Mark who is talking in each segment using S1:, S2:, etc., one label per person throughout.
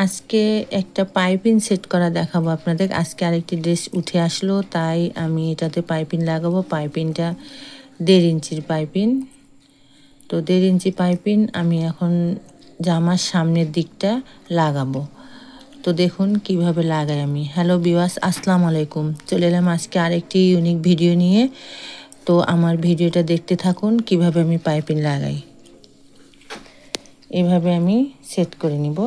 S1: আজকে একটা piping set করা দেখাবো আপনাদের। আজকে আরেকটি ড্রেস উঠে আসলো, তাই আমি এটাতে পাইপিং লাগাবো। পাইপিংটা 1.5 ইঞ্চির পাইপিং। তো 1.5 ইঞ্চি পাইপিং আমি এখন জামার সামনের দিকটা লাগাবো। তো দেখুন কিভাবে লাগাই আমি। হ্যালো ভিউয়ার্স, আসসালামু আলাইকুম। চলে এলাম আজকে আরেকটি ইউনিক ভিডিও নিয়ে। তো আমার ভিডিওটা দেখতে থাকুন কিভাবে আমি পাইপিং লাগাই। এভাবে আমি সেট করে নিব।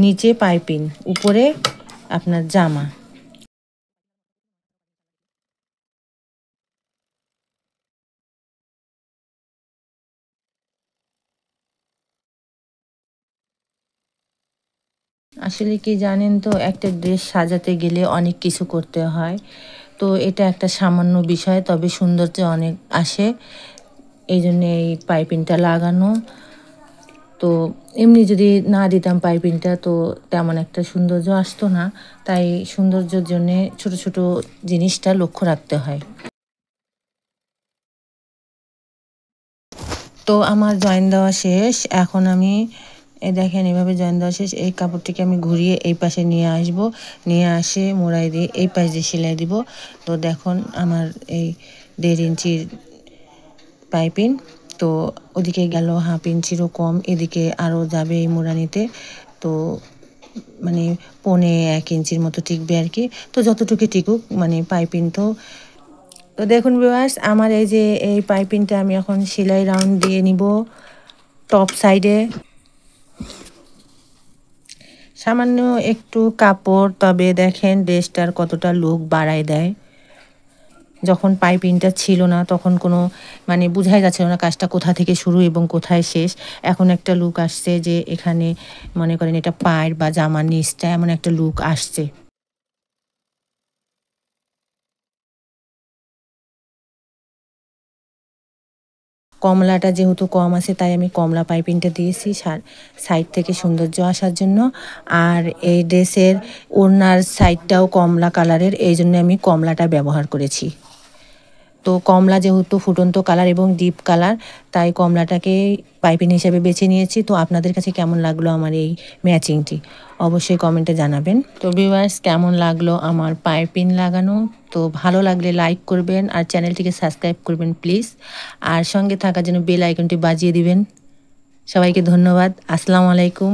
S1: নিচে পাইপিং, উপরে আপনার জামা। আসলে কি জানেন তো, একটা ড্রেস সাজাতে গেলে অনেক কিছু করতে হয়। তো এটা একটা সামান্য বিষয়, তবে সৌন্দর্য অনেক আসে। এই জন্যে এই পাইপিংটা লাগানো। তো এমনি যদি না দিতাম পাইপিংটা, তো তেমন একটা সৌন্দর্য আসতো না। তাই সৌন্দর্যের জন্যে ছোট ছোট জিনিসটা লক্ষ্য রাখতে হয়। তো আমার জয়েন দেওয়া শেষ। এখন আমি দেখেন এভাবে জয়েন দেওয়া শেষ। এই কাপড়টিকে আমি ঘুরিয়ে এই পাশে নিয়ে আসব, নিয়ে আসে মোড়াই দিয়ে এই পাশ দিয়ে সেলাই দিব। তো দেখুন আমার এই 1.5 ইঞ্চির পাইপিং। তো ওদিকে গেল 1/2 ইঞ্চিরও কম, এদিকে আরও যাবে এই মোড়ানিতে। তো মানে 1.25 ইঞ্চির মতো টিকবে আর কি। তো যতটুকু টিকুক, মানে পাইপিং তো। তো দেখুন ভিউয়ার্স, আমার এই যে এই পাইপিংটা আমি এখন সেলাই রাউন্ড দিয়ে নিব টপ সাইডে। সামান্য একটু কাপড়, তবে দেখেন ড্রেসটার কতটা লুক বাড়ায় দেয়। যখন পাইপিংটা ছিল না তখন কোনো মানে বোঝাই যাচ্ছিল না কাজটা কোথা থেকে শুরু এবং কোথায় শেষ। এখন একটা লুক আসছে যে এখানে মনে করেন এটা পায়ের বা জামার নিচটা, এমন একটা লুক আসছে। কমলাটা যেহেতু কম আছে, তাই আমি কমলা পাইপিংটা দিয়েছি সাইড থেকে সৌন্দর্য আসার জন্য। আর এই ড্রেসের ওড়নার সাইডটাও কমলা কালারের, এই জন্য আমি কমলাটা ব্যবহার করেছি। তো কমলা যেহেতু ফুটন্ত কালার এবং ডিপ কালার, তাই কমলাটাকে পাইপিং হিসেবে বেছে নিয়েছি। তো আপনাদের কাছে কেমন লাগলো আমার এই ম্যাচিংটি অবশ্যই কমেন্টে জানাবেন। তো ভিউয়ার্স, কেমন লাগলো আমার পাইপিং লাগানো? তো ভালো লাগলে লাইক করবেন আর চ্যানেলটিকে সাবস্ক্রাইব করবেন প্লিজ। আর সঙ্গে থাকার জন্য বেল আইকনটি বাজিয়ে দিবেন। সবাইকে ধন্যবাদ। আসসালামু আলাইকুম।